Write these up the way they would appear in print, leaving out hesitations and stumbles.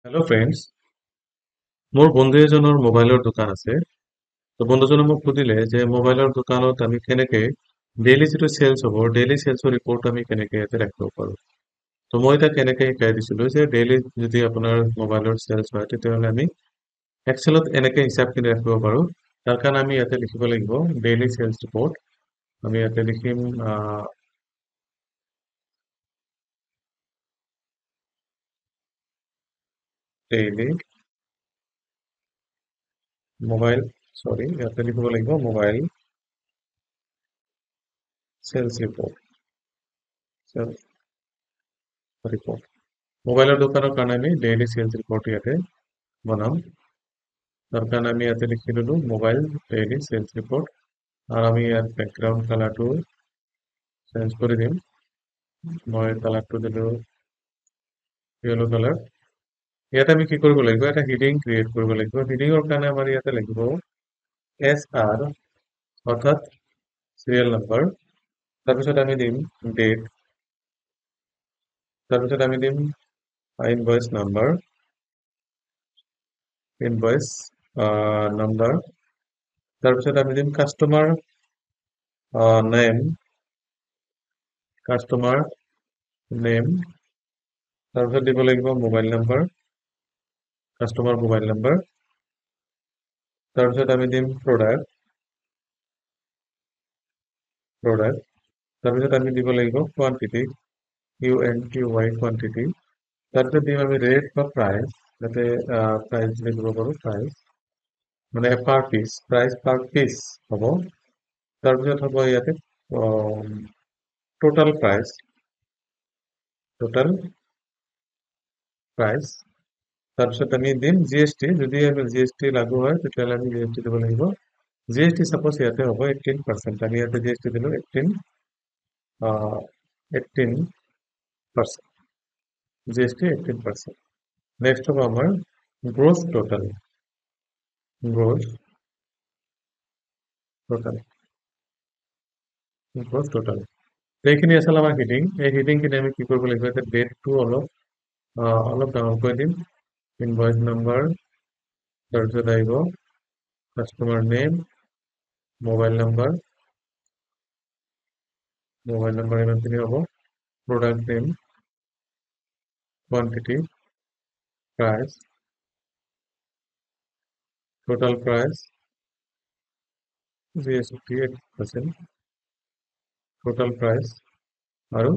Hello' friends, মোৰ বন্ধু এজনৰ মোবাইলৰ দোকান আছে। তো বন্ধুজনে মোক সুধিলে যে মোবাইলৰ দোকানত আমি কেনেকে ডেইলি যিটো চেলছ হ'ব, ডেইলি চেলছৰ ৰিপৰ্ট আমি কেনেকে ইয়াতে ৰাখিব পাৰোঁ। তো মই তাক কেনেকে শিকাই দিছিলোঁ যে ডেইলি যদি আপোনাৰ মোবাইলৰ চেলছ হয় তেতিয়াহ'লে আমি এক্সেলত এনেকে হিচাপখিনি ৰাখিব পাৰোঁ। তাৰ কাৰণে আমি ইয়াতে লিখিব লাগিব ডেইলি চেলছ ৰিপৰ্ট। আমি ইয়াতে লিখিম ডেইলি মোবাইল ইয়াতে লিখিব লাগিব মোবাইল চেলছ ৰিপৰ্ট। মোবাইলৰ দোকানৰ কাৰণে আমি ডেইলি চেলছ ৰিপৰ্ট ইয়াতে বনাম। তাৰ কাৰণে আমি ইয়াতে লিখি দিলোঁ মোবাইল ডেইলি চেলছ ৰিপৰ্ট। আৰু আমি ইয়াত বেকগ্ৰাউণ্ড কালাৰটো চেঞ্জ কৰি দিম। মই কালাৰটো দিলোঁ য়েলো কালাৰ। ইয়াতে আমি কি কৰিব লাগিব, এটা হিডিং ক্ৰিয়েট কৰিব লাগিব। হিডিঙৰ কাৰণে আমাৰ ইয়াতে লাগিব SR অৰ্থাৎ চিৰিয়েল নাম্বাৰ। তাৰপিছত আমি দিম ডেট। তাৰপিছত আমি দিম ইনভয়েচ নাম্বাৰ, ইনভয়েচ নাম্বাৰ। তাৰপিছত আমি দিম কাষ্টমাৰ নেম, কাষ্টমাৰ নেম। তাৰপিছত দিব লাগিব mobile number, customer mobile number. তাৰপিছত আমি দিম প্ৰডাক্ট। তাৰপিছত আমি দিব লাগিব কোৱান্টিটি, QNTY কোৱান্টিটি। তাৰপিছত দিম আমি ৰেট বা প্ৰাইচ, যাতে প্ৰাইচ লিখিব পাৰোঁ, প্ৰাইচ মানে পাৰ পিচ, প্ৰাইচ পাৰ পিচ হ'ব। তাৰপিছত হ'ব ইয়াতে টোটাল প্ৰাইচ, টোটাল প্ৰাইচ। তাৰপিছত আমি দিম GST, যদি GST লাগু হয় তেতিয়াহ'লে আমি GST দিব লাগিব। GST সাপোজ ইয়াতে হ'ব 18%, আমি ইয়াতে GST দিলোঁ 18%, GST 18%। নেক্সট হ'ব আমাৰ growth total, growth total, growth total. এইখিনি আছিল আমাৰ হিডিং। এই হিডিংখিনি আমি কি কৰিব লাগিব, এতিয়া ডেটটো অলপ ডাঙৰ কৰি দিম। ইনভয়েচ নাম্বাৰ, তাৰপিছত আহিব কাষ্টমাৰ নেম, মোবাইল নাম্বাৰ ইমানখিনি হ'ব। Product name, quantity, price, total price, GST 8%, total price আৰু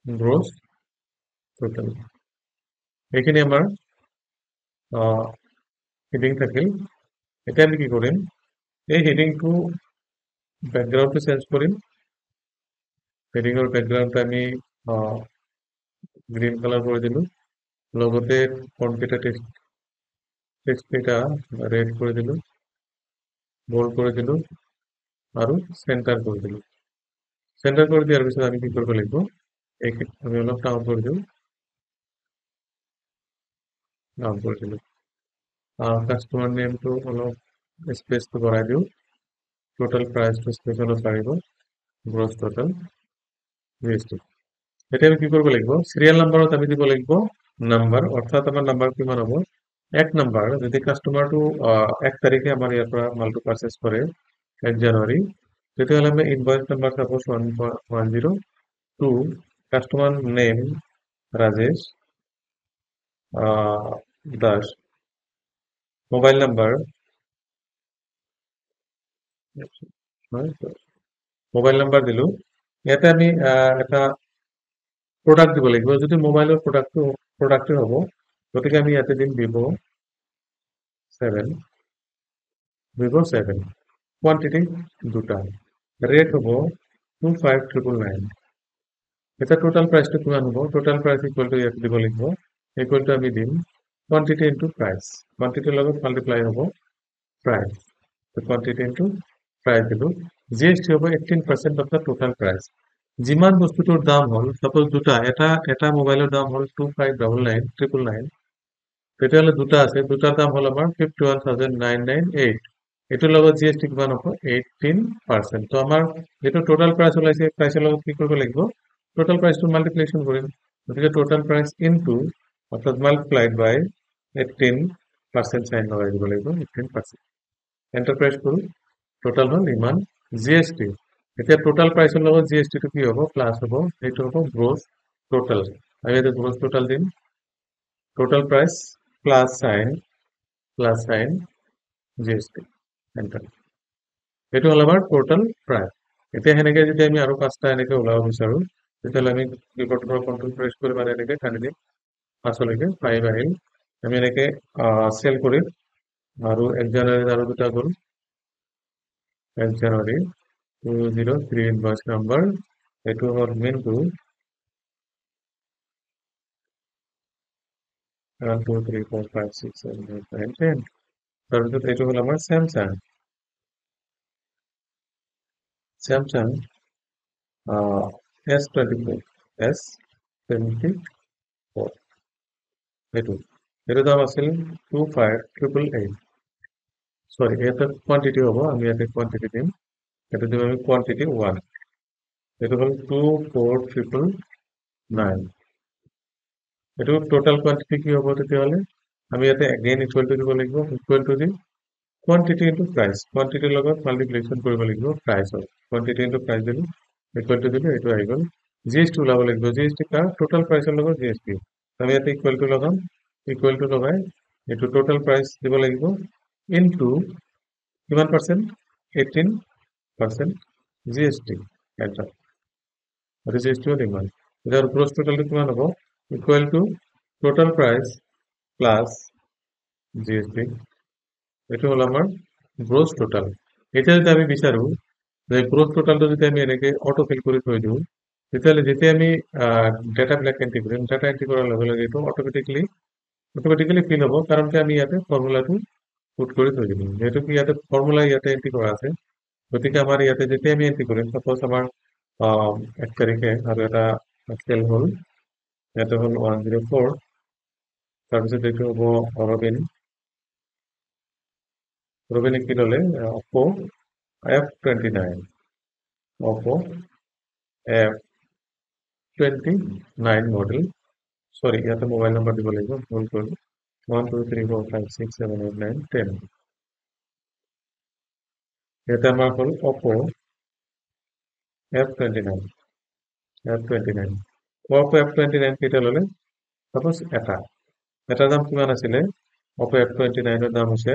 গ্ৰোথ টোটাল। এইখিনি আমাৰ হেডিং থাকিল। এতিয়া আমি কি কৰিম, এই হেডিংটো বেকগ্ৰাউণ্ডটো চেঞ্জ কৰিম। হেডিঙৰ বেকগ্ৰাউণ্ডটো আমি গ্ৰীণ কালাৰ কৰি দিলোঁ। লগতে ফন্টকেইটা টেক্সটকেইটা ৰেড কৰি দিলোঁ, বোল্ড কৰি দিলোঁ আৰু চেণ্টাৰ কৰি দিলোঁ। চেণ্টাৰ কৰি দিয়াৰ পিছত আমি কি কৰিব লাগিব, এইখিনি আমি অলপ ডাউন কৰি দিওঁ, ডাউন কৰি দিলোঁ। কাষ্টমাৰ নেমটো অলপ স্পেচটো বঢ়াই দিওঁ। টোটাল প্ৰাইচটো স্পেচ অলপ বাঢ়িব, গ্ৰছ টোটাল GST। এতিয়া আমি কি কৰিব লাগিব, চিৰিয়েল নাম্বাৰত আমি দিব লাগিব নাম্বাৰ, অৰ্থাৎ আমাৰ নাম্বাৰ কিমান হ'ব, 1 নাম্বাৰ। যদি কাষ্টমাৰটো 1 তাৰিখে আমাৰ ইয়াৰ পৰা মালটো পাৰচেজ কৰে 1 জানুৱাৰী, তেতিয়াহ'লে আমি invoice number suppose 102, customer name Rajesh Das, mobile number দিলোঁ। ইয়াতে আমি এটা প্ৰডাক্ট দিব লাগিব। যদি মোবাইলৰ প্ৰডাক্টে হ'ব, গতিকে আমি ইয়াতে দিম Vivo 7, কোৱান্টিটি 2টা, ৰেট হ'ব 25,999। এতিয়া টোটাল প্ৰাইচটো কিমান হ'ব, টোটাল প্ৰাইচ ইকুৱেল টু ইয়াতে দিব লাগিব, ইকুৱেল টু আমি দিম কোৱান্টিটি ইনটু প্ৰাইচ, কোৱান্টিটিৰ লগত মাল্টিপ্লাই হ'ব প্ৰাইচ, কোৱান্টিটি ইনটু প্ৰাইচ দিলোঁ। GST হ'ব 18% অফ দ্য টোটাল প্ৰাইচ। যিমান বস্তুটোৰ দাম হ'ল, সাপোজ দুটা, এটা মোবাইলৰ দাম হ'ল 25,999, তেতিয়াহ'লে দুটা আছে, দুটাৰ দাম হ'ল আমাৰ 51,998। এইটোৰ লগত GST কিমান হ'ব, 18%। তো আমাৰ যিটো টোটাল প্ৰাইচ ওলাইছে, প্ৰাইচৰ লগত কি কৰিব লাগিব, টোটাল প্ৰাইচটো মাল্টিপ্লিকেশ্যন কৰিম। গতিকে টোটাল প্ৰাইচ ইনটু, অৰ্থাৎ মাল্টিপ্লাইড বাই 18% চাইন লগাই দিব লাগিব 18%। এণ্টাৰ প্ৰেছ কৰোঁ। টোটাল হ'ল ইমান জিএছটি। এতিয়া টোটাল প্ৰাইচৰ লগত জিএছটিটো কি হ'ব? প্লাছ হ'ব। সেইটো হ'ব গ্ৰছ টোটাল। আমি ইয়াতে গ্ৰছ টোটাল দিম। Total price plus sign GST. Enter. এইটো হ'ল আমাৰ টোটাল প্ৰাইচ। এতিয়া সেনেকে যদি আমি আৰু 5টা এনেকে ওলাব বিচাৰোঁ, তেতিয়াহ'লে আমি কীবৰ্ডৰ পৰা কণ্ট্ৰল প্ৰেছ কৰি মানে এনেকে টানি দিম। 5লৈকে 5 আহিল। আমি এনেকে চেল কৰিম আৰু 1 জানুৱাৰীত আৰু 2টা গ'ল। 1 জানুৱাৰী 203 ইনভয়েচ নাম্বাৰ। এইটো হ'ল মেইনটো 1 2 3 4 5 6 7 8 9 10। তাৰপিছত এইটো হ'ল আমাৰ স্যামসাং S24 S24 এইটো দাম আছিল 25,888। সরি এটা কোয়ান্টিটি হব, আমি ইয়াতে কোয়ান্টিটি দিম। এটা দিব আমি কোয়ান্টিটি 1। এটা হল 24,999। এটা টোটাল কোয়ান্টিটি কি হব তেতিয়াহলে? আমি ইয়াতে এগেইন ইকুয়াল টু দিব লাগিব। Equal to the quantity into price. কোয়ান্টিটিৰ লগত মাল্টিপ্লিকেশ্যন কৰিব লাগিব প্ৰাইচৰ। কোয়ান্টিটি ইনটু প্ৰাইস দিলো, ইকুয়াল টু দিলো, এইটো আহি গ'ল। জিএসটি ওলাব লাগিব। জিএসটি কাৰ? টোটাল প্ৰাইচৰ লগত জিএসটি। আমি ইয়াতে ইকুয়াল টু লগাম। ইকুয়াল টু লগাই এইটো টোটাল প্ৰাইস দিব লাগিব ইনটু কিমান পার্সেন্ট? 18% জিএসটি। এটা জিএসটি হল ইমান। এটার গ্রস টোটালটা কিমান হ'ব? Equal to total price plus GST. এটা হল আমার গ্রস টোটাল। এটা যদি আমি বিচাৰো যে গ্ৰস টোটালটো যদি আমি এনেকে অটো ফিল কৰি থৈ দিওঁ, তেতিয়াহ'লে যেতিয়া আমি ডেটা বিলাক এন্ট্ৰি কৰিম, ডেটা এন্ট্ৰি কৰাৰ লগে লগে এইটো অটোমেটিক্যালি ফিল হ'ব, কাৰণ কি আমি ইয়াতে ফৰ্মুলাটো পুট কৰি থৈ দিম। যেহেতু কি ইয়াতে ফৰ্মুলা ইয়াতে এন্ট্ৰি কৰা আছে, গতিকে আমাৰ ইয়াতে যেতিয়া আমি এন্ট্ৰি কৰিম, সাপোজ আমাৰ 1 তাৰিখে আৰু এটা চেল হ'ল, ইয়াতে হ'ল 104, তাৰপিছত এইটো হ'ব ৰবিনে কি ল'লে? অপো F29, অপো F29 মডেল। সৰি, ইয়াতে মোবাইল নাম্বাৰ দিব লাগিব, ভুল কৰিলো। 1 2 3 4 5 6 7 8 9 10। এটা আমার হল অপো F29। অপো F29 কেইটা ল'লে? সাপোজ এটাৰ দাম কিমান আছিলে? অপো F29 দাম হৈছে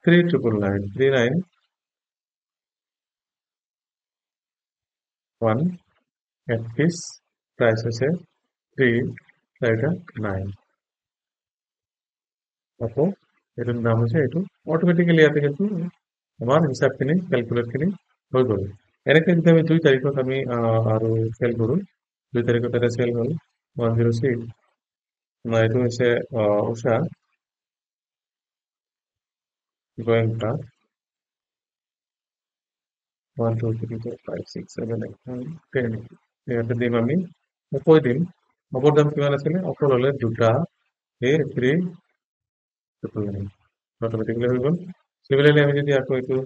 3,999 এক পিস। প্রাইস হৈছে 3,9। অপো এটার দাম হৈছে এইটো। অটোমেটিক্যালি ইয়াতে কিন্তু আমার হিসাবখিনি ক্যালকুলেটখিনি হৈ গ'ল। এনেকে যদি আমি 2 তাৰিখত আমি আৰু সেল কৰো, 2 তাৰিখত এটা সেল হ'ল 106। এইটো হৈছে উষা গোয়েঙ্কা 1 2 3 4 5 6 7 8 9 10। ইয়াতে দিম আমি অপো দিম। অপোর দাম কিমান আছিলে? অপো ল'লে 2টা 3,999। অটোমেটিক্যালি হৈ গ'ল। সিমিলারলি আমি যদি আকৌ এইটো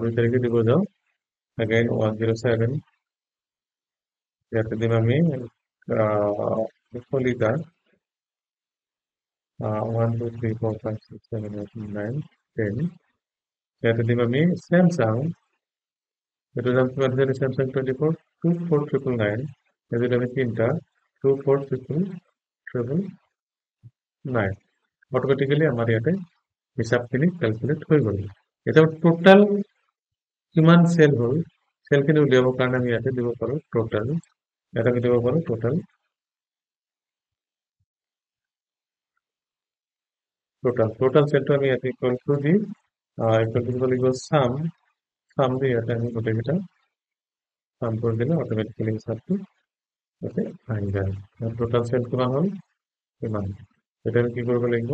2 তাৰিখে দিব যাওঁ, again 107, ইয়াতে দিম আমি কলিতা 1 2 3 4 5 6 7 8 9 10। ইয়াতে দিম আমি স্যামসাং। এটার দাম কিমান আছিলে? স্যামসাং 24 24,999। এদের আমি 3টা 24,999। অটোমেটিক্যালি আমার ইয়াতে হিসাবখিনি ক্যালকুলেট হৈ গ'ল। এতিয়া টোটাল কিমান সেল হ'ল, সেলখিনি উলিয়াবৰ কাৰণে আমি ইয়াতে দিব পাৰো টোটাল। ইয়াতে আমি দিব পাৰো টোটাল সেলটো আমি ইয়াতে ইকুয়াল টু দি দিব লাগিব সাম দি ইয়াতে আমি গোটেইকেইটা সাম কৰি দিলে অটোমেটিক্যালি হিসাবটো ইয়াতে আহি যায়। টোটাল সেল কিমান হ'ল? কিমান? এটা আমি কি কৰিব লাগিব?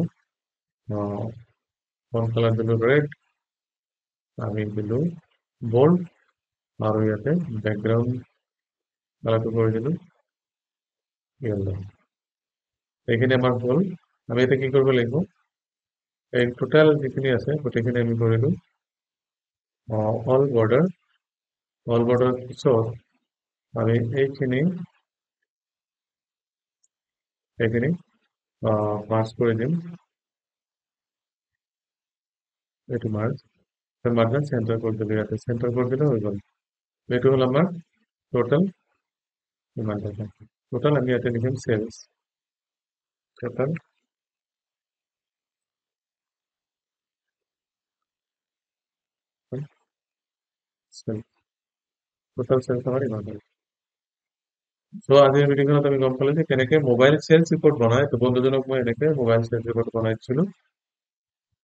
ফোন কালাৰ দিলো ৰেড, আমি দিলো বোল্ড, আৰু ইয়াতে ব্যাকগ্ৰাউন্ড কালাৰটো কৰি দিলো ইয়েলো। এইখিনি আমাৰ হ'ল। আমি ইয়াতে কি কৰিব লাগিব? এই টোটাল যিখিনি আছে গোটেইখিনি আমি কৰিলো অল বৰ্ডাৰ পিছত আমি এইখিনি মাৰ্জ কৰি দিম এইটো মাৰ্জ চেণ্টাৰ কৰি দিলোঁ ইয়াতে চেণ্টাৰ কৰি দিলে হৈ গ'ল এইটো হ'ল আমাৰ টোটাল ইমান টকা টোটাল আমি ইয়াতে লিখিম sales total sale total sales আমাৰ ইমান হ'ল চ' আজিৰ মিটিংখনত আমি গম পালো যে কেনেকে মোবাইল চেলছ ৰিপৰ্ট বনাই তো বন্ধুজনক মই এনেকে মোবাইল চেলছ ৰিপৰ্ট বনাই দিছিলো